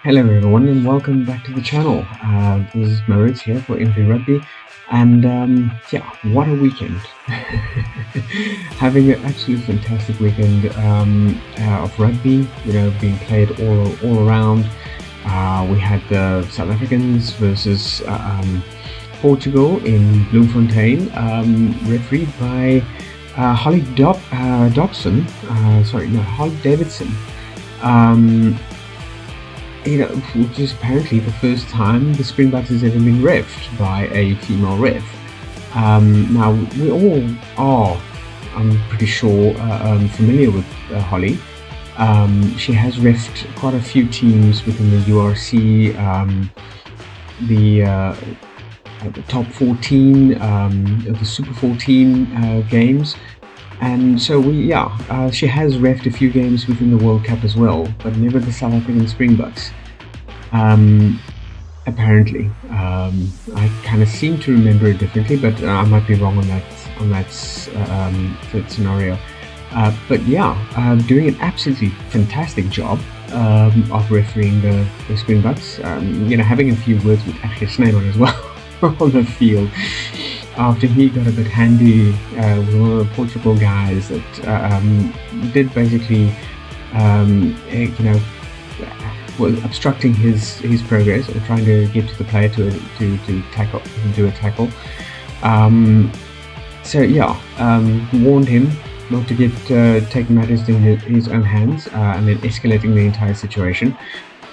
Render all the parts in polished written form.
Hello everyone and welcome back to the channel. This is Moritz here for MVRugby, and yeah, what a weekend. Having an absolutely fantastic weekend of rugby, being played all around. We had the South Africans versus Portugal in Bloemfontein, refereed by Holly Davidson. Which is apparently the first time the Springboks has ever been reffed by a female ref. Now, we all are, I'm pretty sure, familiar with Holly. She has reffed quite a few teams within the URC, the top 14, the Super 14 games. And so she has reffed a few games within the World Cup as well, but never the South African Springboks. Apparently, I kind of seem to remember it differently, but I might be wrong on that scenario. But doing an absolutely fantastic job of refereeing the Springboks. Having a few words with Archie Snyman as well on the field. After he got a bit handy with one of the Portugal guys that did basically, was obstructing his progress or trying to get to the player to tackle, do a tackle. Warned him not to take matters in his own hands and then escalating the entire situation.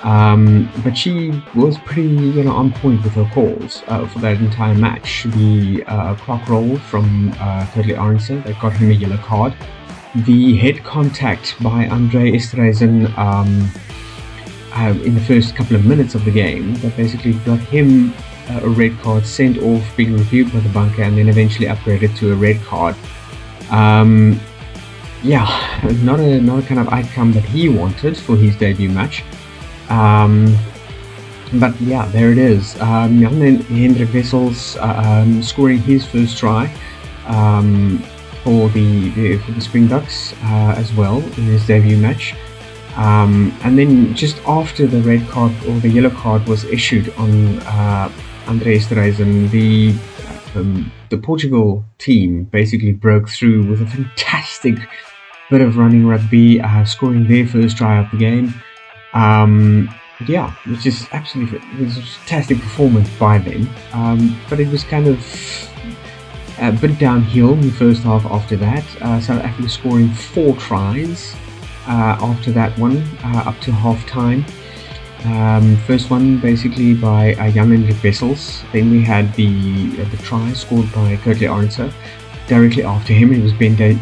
But she was pretty, on point with her calls for that entire match. The clock roll from Curtly Arnson that got him a yellow card. The head contact by Andre Esterhuizen in the first couple of minutes of the game that basically got him a red card, sent off, being reviewed by the bunker, and then eventually upgraded to a red card. Not a kind of outcome that he wanted for his debut match. But there it is. Jan Hendrik Wessels scoring his first try for the Springboks as well in his debut match. And then just after the red card or the yellow card was issued on Andre Esterhuizen, the Portugal team basically broke through with a fantastic bit of running rugby, scoring their first try of the game. Which is absolutely, it was a fantastic performance by them. But it was kind of a bit downhill in the first half after that. South Africa scoring 4 tries after that one, up to half time. First one basically by Jan Hendrik Wessels. Then we had the try scored by Curtly Arnson. Directly after him, it was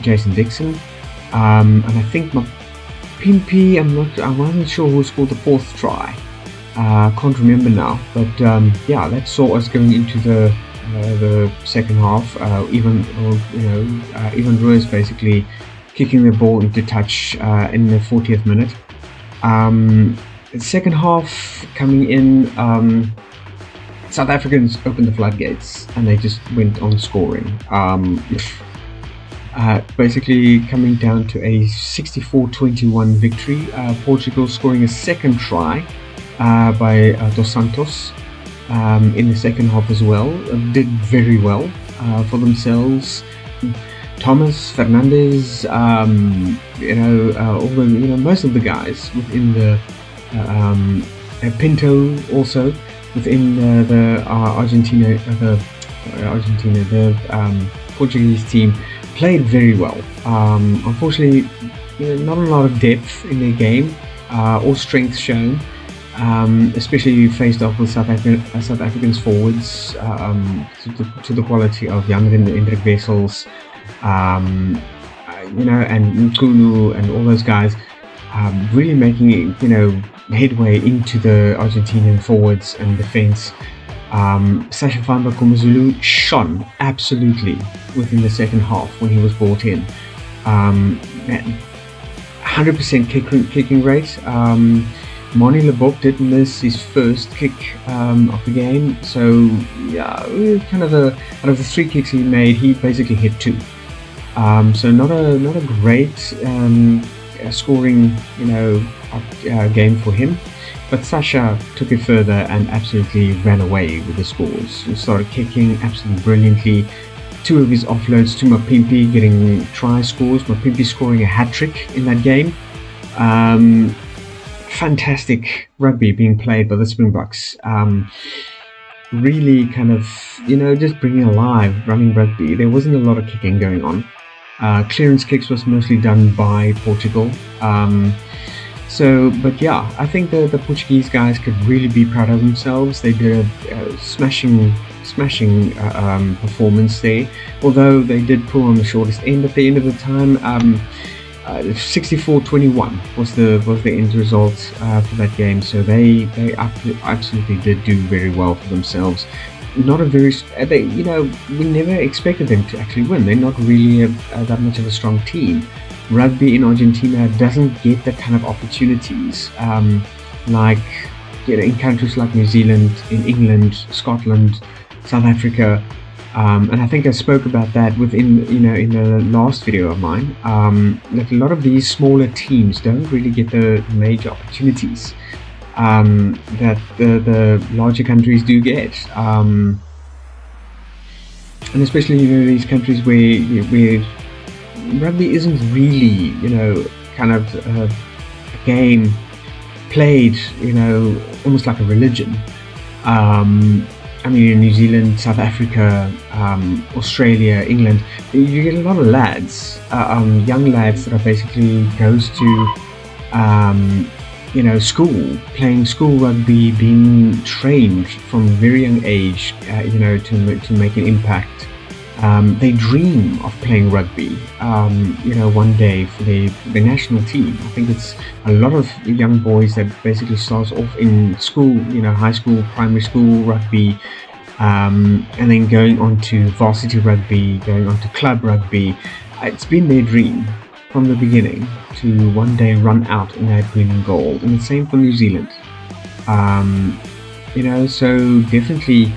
Jason Dixon. And I think Pimpy, I wasn't sure who scored the 4th try. Can't remember now, but that saw us going into the second half. Even Ruiz basically kicking the ball into touch in the 40th minute. The second half coming in, South Africans opened the floodgates and they just went on scoring. Basically coming down to a 64-21 victory. Portugal scoring a second try by Dos Santos in the second half as well. Did very well for themselves. Thomas, Fernandez, most of the guys within the Pinto also within the Portuguese team played very well. Unfortunately, not a lot of depth in their game or strength shown, especially faced off with South Africans forwards to the quality of Jan Hendrik Wessels, and Nkunu and all those guys, really making headway into the Argentinian forwards and defense. Sasha Famba Komazulu shone absolutely within the second half when he was brought in. 100% kicking rate. Moni Lebok did miss his first kick of the game, so kind of out of the 3 kicks he made, he basically hit 2. So not a great scoring game for him. But Sasha took it further and absolutely ran away with the scores. He started kicking absolutely brilliantly. 2 of his offloads to Mapimpi getting try scores. Mapimpi scoring a hat-trick in that game. Fantastic rugby being played by the Springboks. Really kind of, just bringing alive running rugby. There wasn't a lot of kicking going on. Clearance kicks was mostly done by Portugal. But yeah, I think the Portuguese guys could really be proud of themselves. They did a smashing performance there. Although they did pull on the shortest end at the end of the time. 64-21 was the end result for that game. So they absolutely did do very well for themselves. Not a very we never expected them to actually win. They're not really that much of a strong team. Rugby in Argentina doesn't get that kind of opportunities like in countries like New Zealand, in England, Scotland, South Africa. And I think I spoke about that within, in the last video of mine, that a lot of these smaller teams don't really get the major opportunities that the larger countries do get. And especially, these countries where rugby isn't really, kind of a game played, almost like a religion. I mean, in New Zealand, South Africa, Australia, England, you get a lot of lads, young lads that are basically goes to, school, playing school rugby, being trained from a very young age, to make an impact. They dream of playing rugby, one day for the national team. I think it's a lot of young boys that basically starts off in school, high school, primary school rugby, and then going on to varsity rugby, going on to club rugby. It's been their dream from the beginning to one day run out in that green and gold. And the same for New Zealand. So definitely,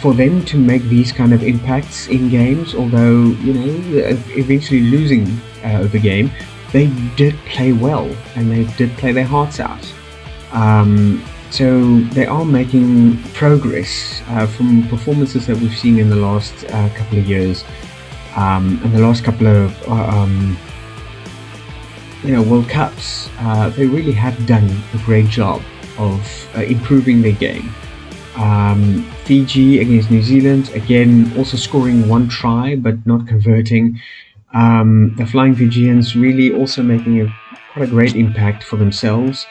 for them to make these kind of impacts in games, although eventually losing the game, they did play well and they did play their hearts out. So they are making progress from performances that we've seen in the last couple of years, and the last couple of World Cups. They really have done a great job of improving their game. Fiji against New Zealand, again also scoring 1 try but not converting. The Flying Fijians really also making quite a great impact for themselves.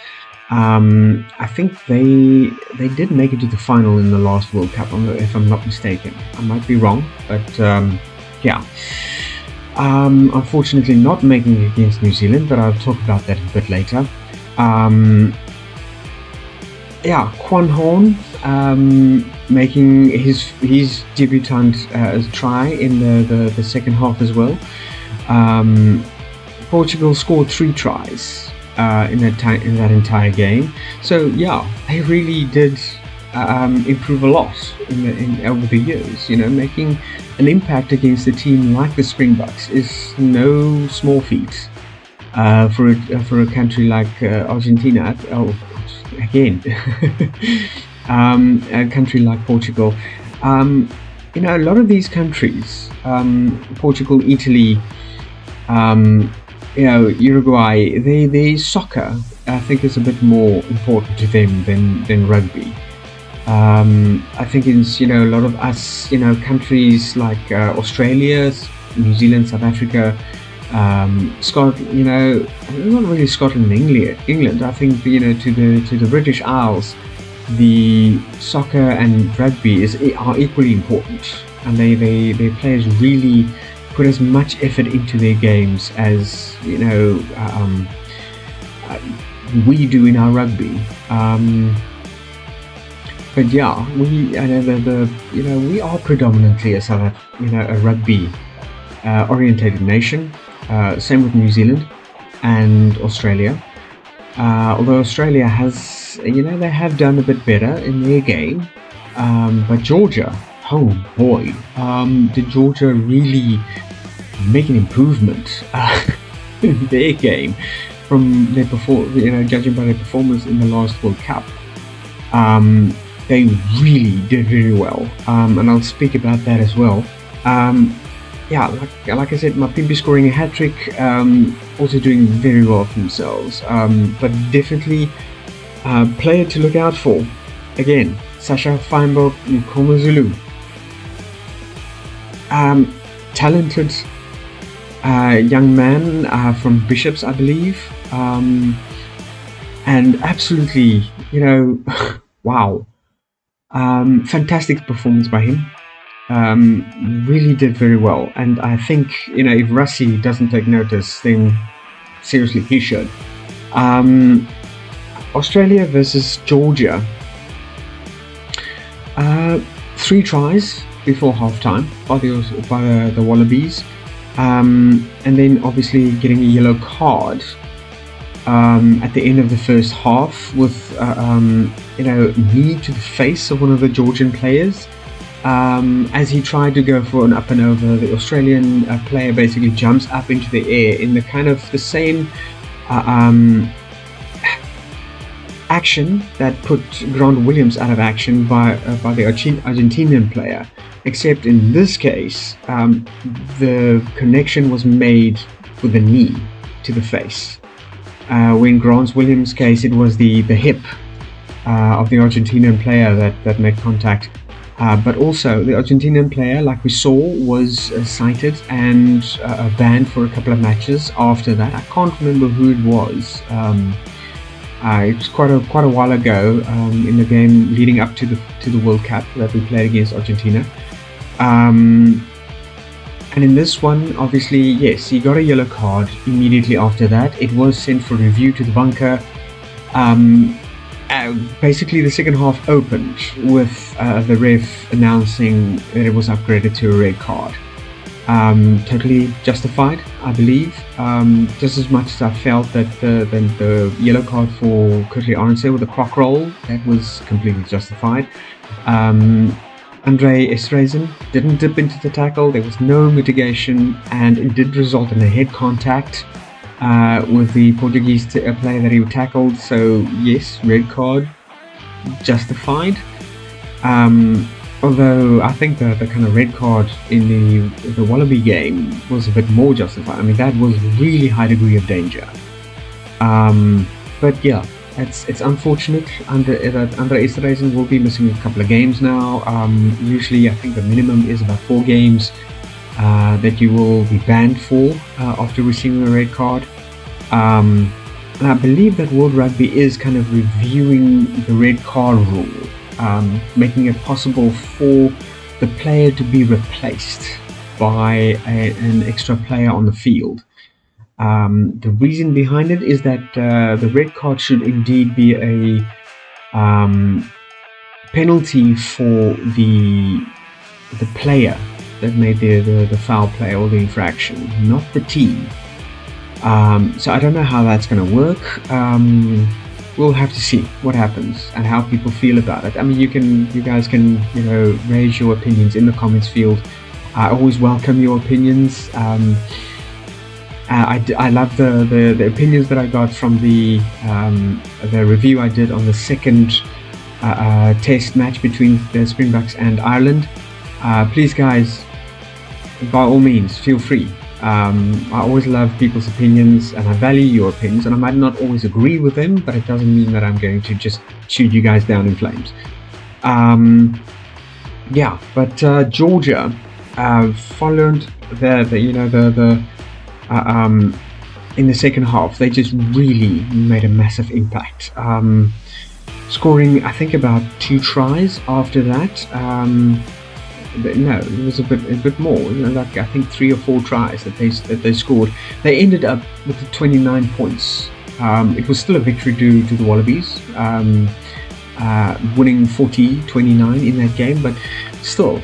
I think they did make it to the final in the last World Cup, if I'm not mistaken. I might be wrong, but yeah. Unfortunately not making it against New Zealand, but I'll talk about that a bit later. Quan Horn making his debutant try in the second half as well. Portugal scored 3 tries in that entire game. So yeah, they really did improve a lot over the years. Making an impact against a team like the Springboks is no small feat for a country like Argentina. Again, a country like Portugal. A lot of these countries, Portugal, Italy, Uruguay, their soccer, I think, is a bit more important to them than rugby. I think it's, a lot of us, countries like Australia, New Zealand, South Africa, Scotland, not really Scotland and England. I think, to the British Isles, the soccer and rugby are equally important, and their players really put as much effort into their games as we do in our rugby. But yeah, we are predominantly a rugby orientated nation. Same with New Zealand and Australia. Although Australia has, they have done a bit better in their game. But Georgia, oh boy, did Georgia really make an improvement in their game from their judging by their performance in the last World Cup, they really did very well, and I'll speak about that as well. Yeah, like I said, Mapimpi scoring a hat-trick, also doing very well for themselves, but definitely player to look out for. Again, Sasha Feinberg Nkomazulu. Talented young man from Bishops, I believe, and absolutely, wow, fantastic performance by him. Really did very well, and I think if Rassi doesn't take notice, then seriously he should. Australia versus Georgia. 3 tries before halftime by the Wallabies, and then obviously getting a yellow card at the end of the first half with knee to the face of one of the Georgian players. As he tried to go for an up and over, the Australian player basically jumps up into the air in the kind of the same action that put Grant Williams out of action by the Argentinian player, except in this case the connection was made with the knee to the face. When Grant Williams' case, it was the hip of the Argentinian player that made contact. But also the Argentinian player, like we saw, was cited and banned for a couple of matches after that. I can't remember who it was. It was quite a while ago in the game leading up to the World Cup that we played against Argentina. And in this one, obviously, yes, he got a yellow card immediately after that. It was sent for review to the bunker. Basically, the second half opened with the ref announcing that it was upgraded to a red card. Totally justified, I believe. Just as much as I felt that the yellow card for Curtly Arnse with the croc roll, that was completely justified. Andre Esterhuizen didn't dip into the tackle. There was no mitigation, and it did result in a head contact with the Portuguese player that he tackled. So yes, red card, justified. Although I think the kind of red card in the Wallaby game was a bit more justified. I mean, that was really high degree of danger. But yeah, it's unfortunate. Andre Esterhuizen will be missing a couple of games now. Usually, I think the minimum is about 4 games that you will be banned for after receiving a red card. And I believe that World Rugby is kind of reviewing the red card rule, making it possible for the player to be replaced by an extra player on the field. The reason behind it is that the red card should indeed be a penalty for the player that made the foul play or the infraction, not the team. So I don't know how that's going to work. We'll have to see what happens and how people feel about it. I mean, you guys can raise your opinions in the comments field. I always welcome your opinions. I love the opinions that I got from the review I did on the second test match between the Springboks and Ireland. Please, guys, by all means, feel free. I always love people's opinions, and I value your opinions, and I might not always agree with them, but it doesn't mean that I'm going to just shoot you guys down in flames. Yeah, but Georgia followed in the second half. They just really made a massive impact, scoring I think about 2 tries after that. No, it was a bit more. Like I think 3 or 4 tries that they scored. They ended up with 29 points. It was still a victory to the Wallabies, winning 40-29 in that game. But still,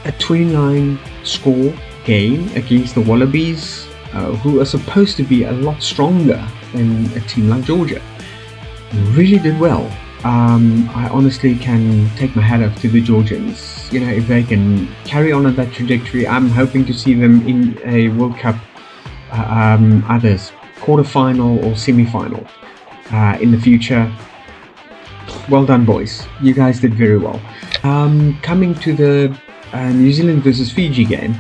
a 29 score game against the Wallabies, who are supposed to be a lot stronger than a team like Georgia, really did well. I honestly can take my hat off to the Georgians. If they can carry on at that trajectory, I'm hoping to see them in a World Cup, either quarterfinal or semi-final in the future. Well done, boys. You guys did very well. Coming to the New Zealand versus Fiji game,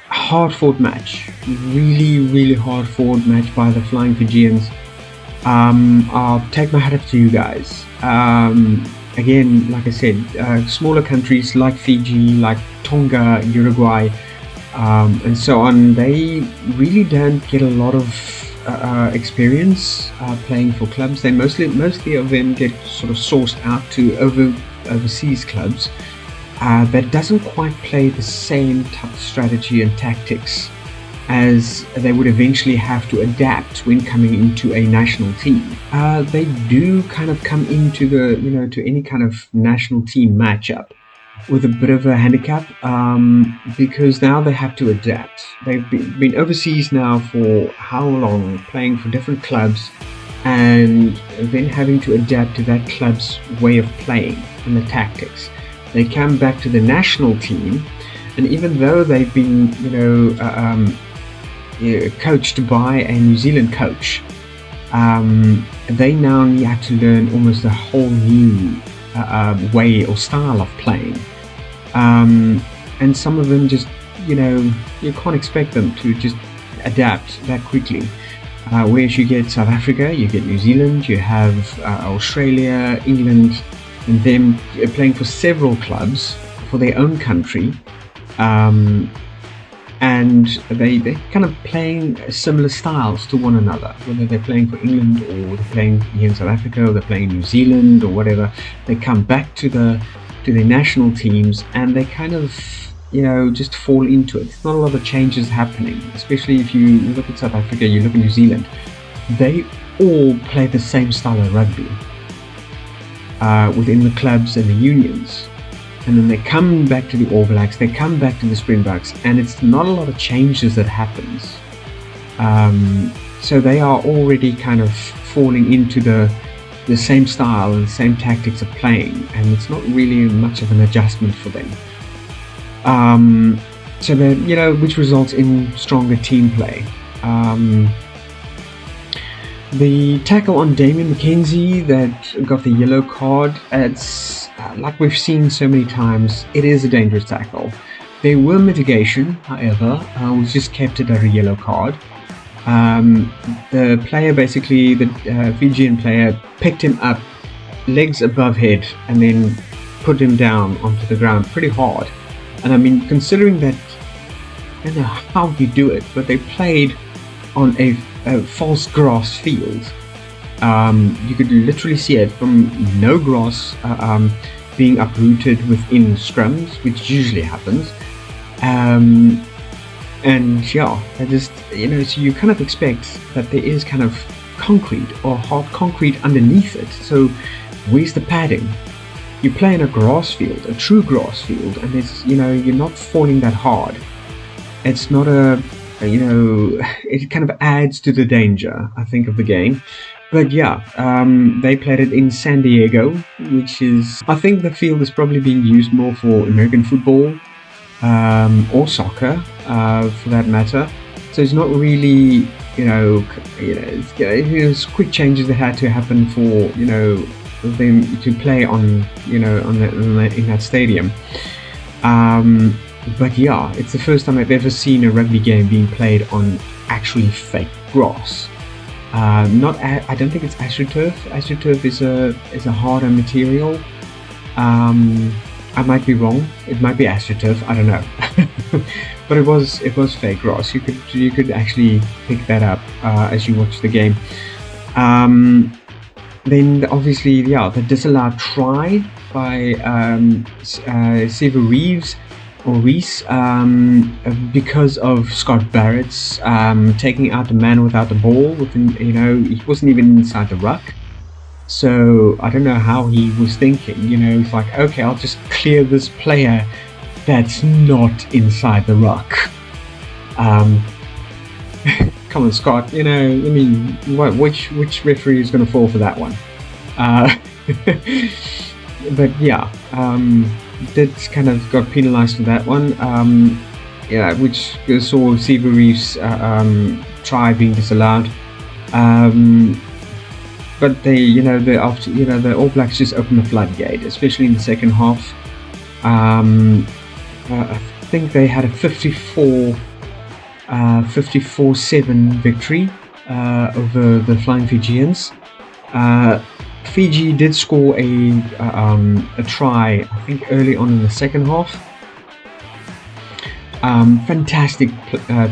hard-fought match. Really hard-fought match by the Flying Fijians. I'll take my hat off to you guys. Again, like I said, smaller countries like Fiji, like Tonga, Uruguay, and so on, they really don't get a lot of experience playing for clubs. They mostly of them get sort of sourced out to overseas clubs that doesn't quite play the same type of strategy and tactics as they would eventually have to adapt when coming into a national team. They do kind of come into to any kind of national team matchup with a bit of a handicap, because now they have to adapt. They've been overseas now for how long, playing for different clubs, and then having to adapt to that club's way of playing and the tactics. They come back to the national team, and even though they've been coached by a New Zealand coach, they now have to learn almost a whole new way or style of playing, and some of them just you can't expect them to just adapt that quickly. Whereas you get South Africa, you get New Zealand, you have Australia, England, and them playing for several clubs for their own country, and they're kind of playing similar styles to one another, whether they're playing for England or they're playing here in South Africa or they're playing in New Zealand or whatever. They come back to their national teams and they kind of just fall into it. There's not a lot of changes happening, especially if you look at South Africa, you look at New Zealand. They all play the same style of rugby within the clubs and the unions. And then they come back to the All Blacks, they come back to the Springboks, and it's not a lot of changes that happens. So they are already kind of falling into the same style and the same tactics of playing, and it's not really much of an adjustment for them. So that which results in stronger team play. The tackle on Damien McKenzie that got the yellow card, it's like we've seen so many times, it is a dangerous tackle. There were mitigation, however, we just kept it at a yellow card. The player, basically, the Fijian player, picked him up, legs above head, and then put him down onto the ground pretty hard. And I mean, considering that, I don't know how you do it, but they played on a false grass field. You could literally see it from no grass being uprooted within scrums, which usually happens. And yeah, I just, so you kind of expect that there is kind of concrete or hard concrete underneath it. So where's the padding? You play in a grass field, a true grass field, and it's, you're not falling that hard. It's not it kind of adds to the danger, I think, of the game. But yeah, they played it in San Diego, which is, I think the field is probably being used more for American football or soccer, for that matter. So it's not really, it's quick changes that had to happen for, them to play on, in that stadium. But yeah, it's the first time I've ever seen a rugby game being played on actually fake grass. I don't think it's AstroTurf. AstroTurf is a harder material. I might be wrong. It might be AstroTurf. I don't know. But it was fake grass. You could actually pick that up as you watch the game. Then obviously, the disallowed try by Sever Reeves or Reese, because of Scott Barrett's taking out the man without the ball. He wasn't even inside the ruck. So I don't know how he was thinking. He's like, okay, I'll just clear this player that's not inside the ruck. Come on, Scott. Which referee is going to fall for that one? But yeah, did kind of got penalised for that one. Which saw Sever Reeves try being disallowed. But the All Blacks just opened the floodgate, especially in the second half. I think they had a 54-7 victory over the Flying Fijians. Fiji did score a try, I think, early on in the second half. Fantastic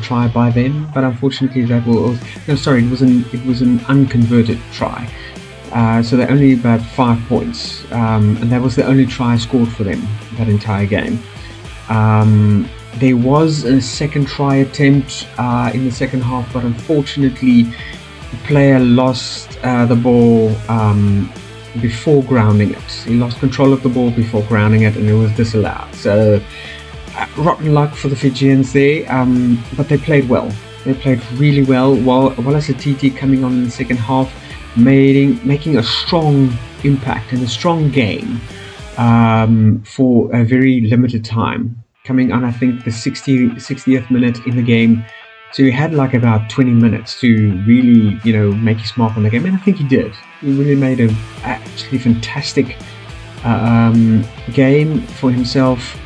try by them, but unfortunately it was an unconverted try. So they only about 5 points, and that was the only try scored for them that entire game. There was a second try attempt in the second half, but unfortunately the player lost the ball before grounding it. He lost control of the ball before grounding it, and it was disallowed. So rotten luck for the Fijians there, but they played well. They played really well. Wallace TT coming on in the second half, making a strong impact and a strong game for a very limited time. Coming on, I think, the 60th minute in the game. So he had like about 20 minutes to really, make his mark on the game. And I think he did. He really made an actually fantastic game for himself.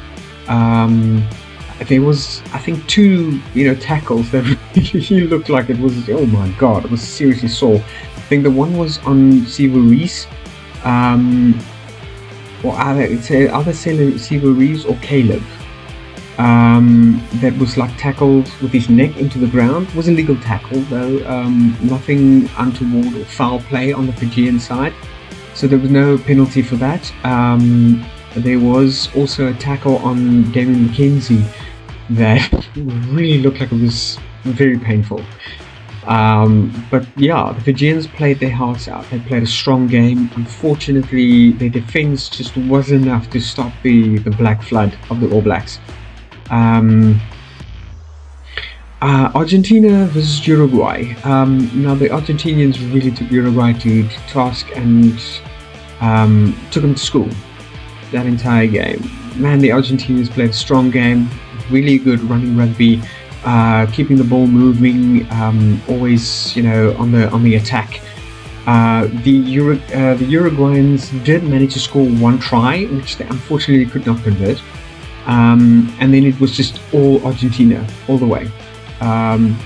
There was, I think, 2, tackles that he looked like it was, oh my God, it was seriously sore. I think the one was on Siva Rees, or either Siva Rees or Caleb. That was like tackled with his neck into the ground. It was a legal tackle though, nothing untoward or foul play on the Fijian side, so there was no penalty for that. There was also a tackle on Damien McKenzie that really looked like it was very painful. But yeah, the Fijians played their hearts out. They played a strong game. Unfortunately, their defense just wasn't enough to stop the black flood of the All Blacks. Argentina versus Uruguay. Now the Argentinians really took Uruguay to task and took them to school that entire game. Man, the Argentinians played a strong game, really good running rugby, keeping the ball moving, always on the attack. The Uruguayans did manage to score one try, which they unfortunately could not convert. And then it was just all Argentina all the way. The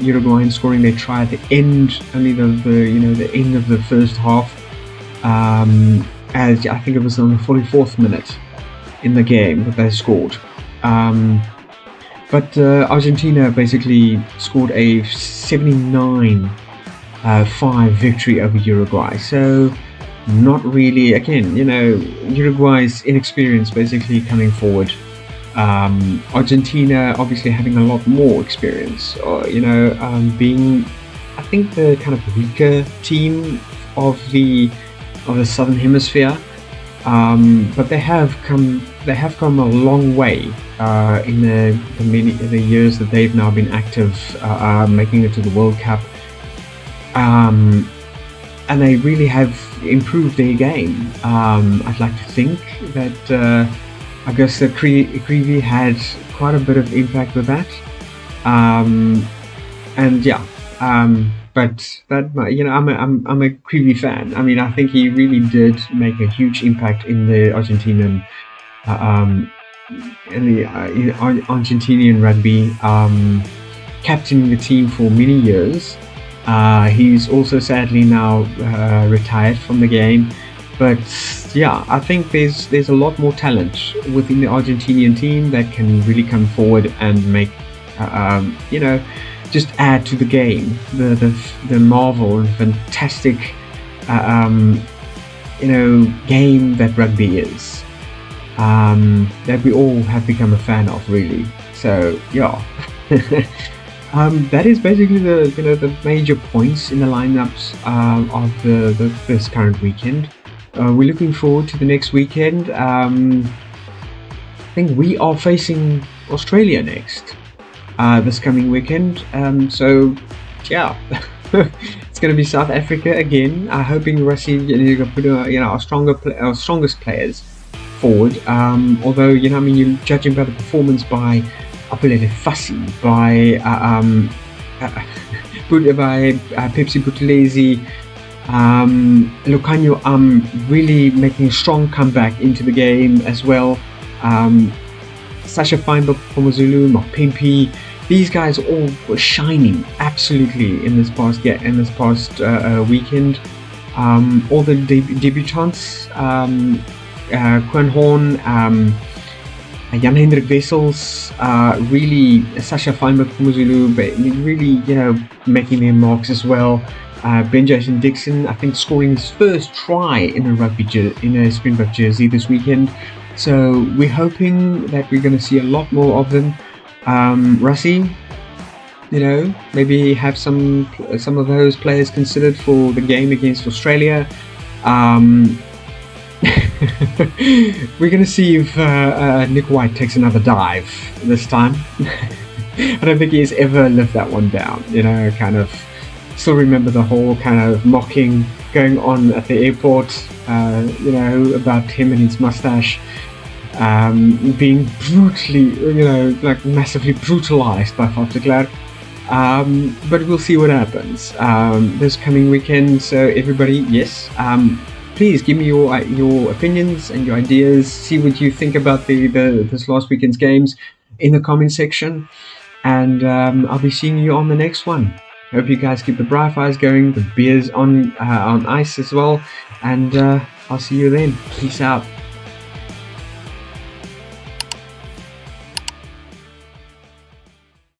Uruguayans scoring their try at the end, only the end of the first half. As I think it was on the 44th minute in the game that they scored. But Argentina basically scored a 79-5 victory over Uruguay. So not really, again, Uruguay's inexperience basically coming forward. Argentina obviously having a lot more experience, being, I think, the kind of weaker team of the Southern Hemisphere. But they have come a long way in the years that they've now been active, making it to the World Cup. And they really have improved their game. I'd like to think that Augusta Creevy had quite a bit of impact with that. But that, I'm a Creevy fan. I mean, I think he really did make a huge impact in the Argentinian Argentinian rugby, captaining the team for many years. He's also sadly now retired from the game, but yeah, I think there's a lot more talent within the Argentinian team that can really come forward and make just add to the game, the marvel and fantastic game that rugby is, that we all have become a fan of, really. So yeah. That is basically the major points in the lineups of this current weekend. We're looking forward to the next weekend. I think we are facing Australia next this coming weekend. So yeah, it's going to be South Africa again. Hoping Rassie put our strongest players forward. Although you're judging by the performance by Apelele Fassi, by put by Pepsi Buthelezi. Lucanio really making a strong comeback into the game as well. Sasha Feinberg, Pomozulu, Mapimpi, these guys all were shining absolutely in this past weekend. All the debutants, Koen Horn, Jan-Hendrik Wessels, really Sasha Feinberg, Pomozulu, really making their marks as well. Ben Jason Dixon, I think, scoring his first try in a Springbok jersey this weekend. So we're hoping that we're going to see a lot more of them. Rassi, maybe have some of those players considered for the game against Australia. We're going to see if Nick White takes another dive this time. I don't think he's ever lived that one down. Still remember the whole kind of mocking going on at the airport, about him and his mustache being brutally, massively brutalized by Van der Klerk. But we'll see what happens this coming weekend. So everybody, yes, please give me your opinions and your ideas. See what you think about this last weekend's games in the comment section, and I'll be seeing you on the next one. Hope you guys keep the bright fires going, the beers on ice as well, and I'll see you then. Peace out.